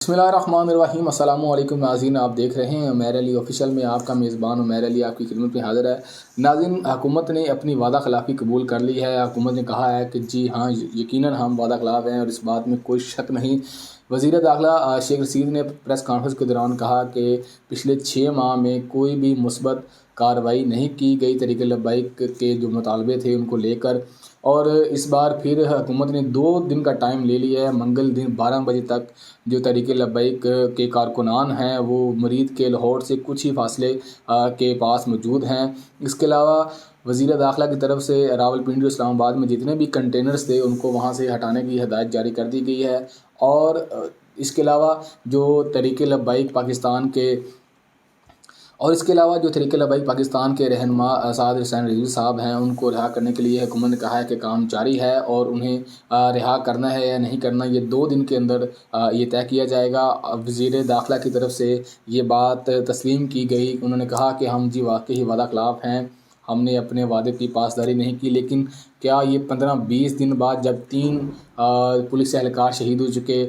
बिस्मिल्लाहिर्रहमानिर्रहीम। अस्सलाम वालेकुम नाज़रीन, आप देख रहे हैं उमैर अली ऑफिशियल में। आपका मेज़बान उमैर अली आपकी खिदमत में हाज़िर है। नाज़रीन, हुकूमत ने अपनी वादा खिलाफ़ी कबूल कर ली है। हुकूमत ने कहा है कि जी हाँ, यकीनन हम वादा खिलाफ़ हैं और इस बात में कोई शक नहीं। वज़ीर दाखिला शेख रशीद ने प्रेस कॉन्फ्रेंस के दौरान कहा कि पिछले 6 माह में कोई भी मुस्बत कार्रवाई नहीं की गई तहरीक लब्बैक के जो मुतालबे थे उनको लेकर, और इस बार फिर हुकूमत ने 2 दिन का टाइम ले लिया है। मंगल दिन 12 बजे तक जो तहरीक लब्बैक के कारकुनान हैं वो मरीद के लाहौर से कुछ ही फासले के पास मौजूद हैं। इसके अलावा वज़ीर दाखिला की तरफ से रावलपिंडी और इस्लामाबाद में जितने भी कंटेनर्स थे उनको वहाँ से हटाने की हदायत जारी कर दी गई है। और इसके अलावा जो तहरीक लब्बैक पाकिस्तान के रहनुमा साद हुसैन रिजवी साहब हैं, उनको रिहा करने के लिए हुकूमत ने कहा है कि काम जारी है और उन्हें रिहा करना है या नहीं करना ये 2 दिन के अंदर ये तय किया जाएगा। वज़ीर दाखिला की तरफ से ये बात तस्लीम की गई। उन्होंने कहा कि हम जी वाकई वादा खिलाफ़ हैं, हमने अपने वादे की पासदारी नहीं की। लेकिन क्या ये 15-20 दिन बाद जब 3 पुलिस एहलकार शहीद हो चुके,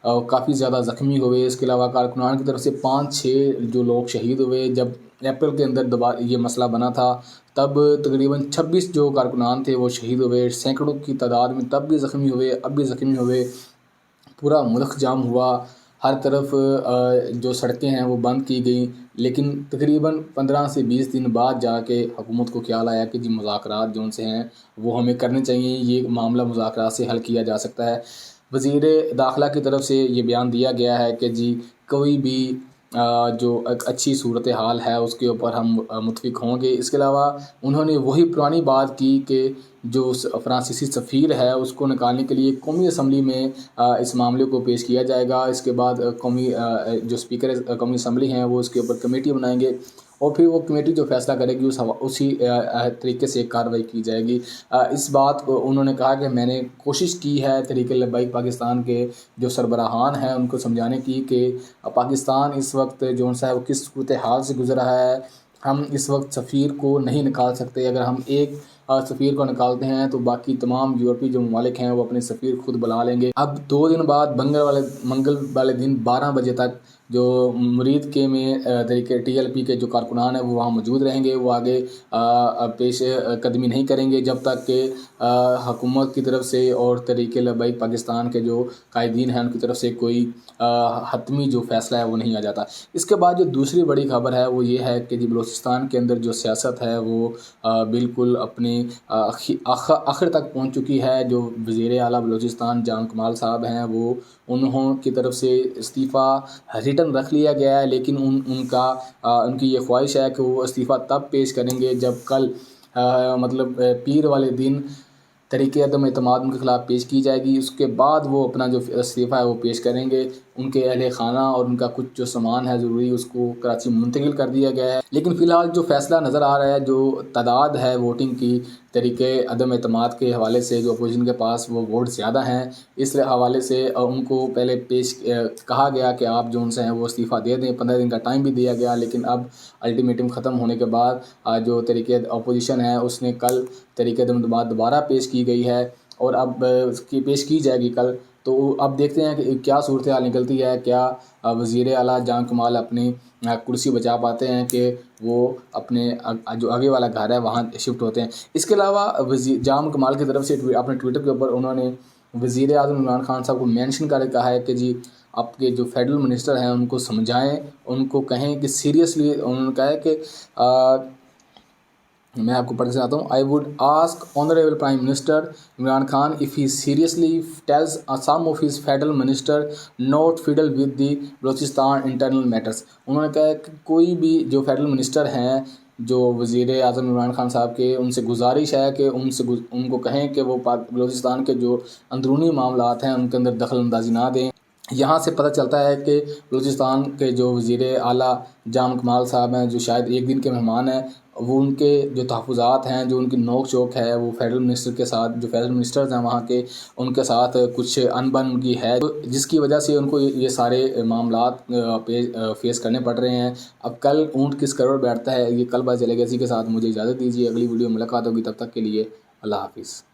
काफ़ी ज़्यादा ज़ख्मी हुए, इसके अलावा कारकुनान की तरफ से 5-6 जो लोग शहीद हुए, जब अप्रैल के अंदर दोबारा ये मसला बना था तब तकरीबन 26 जो कारकुनान थे वो शहीद हुए, सैकड़ों की तादाद में तब भी ज़ख्मी हुए, अब भी ज़ख्मी हुए, पूरा मुल्क जाम हुआ, हर तरफ जो सड़कें हैं वो बंद की गई। लेकिन तकरीबन 15 से 20 दिन बाद जाके हुकूमत को ख्याल आया कि जी मुज़ाकरात जो उनसे हैं वो हमें करने चाहिए, ये मामला मुज़ाकरात से हल किया जा सकता है। वज़ीर दाखिला की तरफ से ये बयान दिया गया है कि जी कोई भी जो एक अच्छी सूरत हाल है उसके ऊपर हम मुत्फिक होंगे। इसके अलावा उन्होंने वही पुरानी बात की कि जो फ्रांसीसी सफ़ीर है उसको निकालने के लिए कौमी असम्बली में इस मामले को पेश किया जाएगा। इसके बाद जो स्पीकर कौमी असम्बली हैं वो इसके ऊपर कमेटी बनाएंगे और फिर वो कमेटी जो फैसला करेगी उसी तरीके से कार्रवाई की जाएगी। इस बात को उन्होंने कहा कि मैंने कोशिश की है तहरीक लब्बैक पाकिस्तान के जो सरबराहान हैं उनको समझाने की कि पाकिस्तान इस वक्त जो है वो किस सूरत हाल से गुजर रहा है। हम इस वक्त सफ़ीर को नहीं निकाल सकते। अगर हम एक सफ़ीर को निकालते हैं तो बाकी तमाम यूरोपीय जो ममालिक हैं वो अपने सफ़ीर खुद बुला लेंगे। अब 2 दिन बाद मंगल वाले दिन 12 बजे तक जो मुरीद के में तरीके TLP के जो कारकुनान हैं वो वहाँ मौजूद रहेंगे। वो आगे पेश कदमी नहीं करेंगे जब तक कि हुकूमत की तरफ से और तहरीक लब्बैक पाकिस्तान के जो कायदीन हैं उनकी तरफ से कोई हतमी जो फ़ैसला है वो नहीं आ जाता। इसके बाद जो दूसरी बड़ी खबर है वो ये है कि जी बलूचिस्तान के अंदर जो सियासत है वो बिल्कुल अपने आखिर तक पहुँच चुकी है। जो वज़ीर आला बलूचिस्तान जान कमाल साहब हैं वो उन्हों की तरफ से इस्तीफ़ा रिटर्न रख लिया गया है, लेकिन उनकी ये ख्वाहिश है कि वो इस्तीफ़ा तब पेश करेंगे जब कल मतलब पीर वाले दिन तहरीक अदम एतमाद उनके ख़िलाफ़ पेश की जाएगी। उसके बाद वो अपना जो इस्तीफ़ा है वो पेश करेंगे। उनके अहले खाना और उनका कुछ जो सामान है ज़रूरी उसको कराची मुंतकिल कर दिया गया है। लेकिन फ़िलहाल जो फ़ैसला नज़र आ रहा है, जो तादाद है वोटिंग की तहरीक अदम एतमाद के हवाले से, जो अपोजिशन के पास वो वोट ज़्यादा हैं, इस हवाले से उनको पहले कहा गया कि आप जो उनसे हैं वो इस्तीफ़ा दे दें। 15 दिन का टाइम भी दिया गया, लेकिन अब अल्टीमेटम ख़त्म होने के बाद जो तहरीक अपोजिशन है उसने कल तहरीक अदम एतमाद दोबारा पेश की गई है और अब उसकी पेश की जाएगी कल। तो अब देखते हैं कि क्या सूरत हाल निकलती है। क्या वज़ीर आला जान कमाल अपनी कुर्सी बचा पाते हैं कि वो अपने जो आगे वाला घर है वहाँ शिफ्ट होते हैं। इसके अलावा जान कमाल की तरफ से अपने ट्विटर के ऊपर उन्होंने वज़ीर आज़म इमरान खान साहब को मेंशन करके कहा है कि जी आपके जो फेडरल मिनिस्टर हैं उनको समझाएं, उनको कहें कि सीरियसली। उन्होंने कहा है कि मैं आपको पढ़ के सुनाता हूँ। I would ask honourable prime minister Imran Khan if he seriously tells some of his federal minister not fiddle with the Balochistan internal matters. उन्होंने कहा कि कोई भी जो फेडरल मिनिस्टर हैं जो वज़ीर आज़म इमरान खान साहब के, उनसे गुजारिश है कि उनको कहें कि वो बलूचिस्तान के जो अंदरूनी मामलात हैं उनके अंदर दखल अंदाज़ी ना दें। यहाँ से पता चलता है कि बलूचिस्तान के जो वज़ीर आला जान कमाल साहब हैं, जो शायद एक दिन के मेहमान हैं, वो उनके जो तहफ़्फ़ुज़ात हैं, जो उनकी नोक चोक है, वो फेडरल मिनिस्टर के साथ, जो फेडरल मिनिस्टर्स हैं वहाँ के, उनके साथ कुछ अनबन उनकी है, जिसकी वजह से उनको ये सारे मामलात फेस करने पड़ रहे हैं। अब कल ऊँट किस करोड़ बैठता है ये कल पता चलेगा। इसी के साथ मुझे इजाज़त दीजिए, अगली वीडियो मुलाकात होगी, तब तक के लिए अल्लाह हाफ़िज़।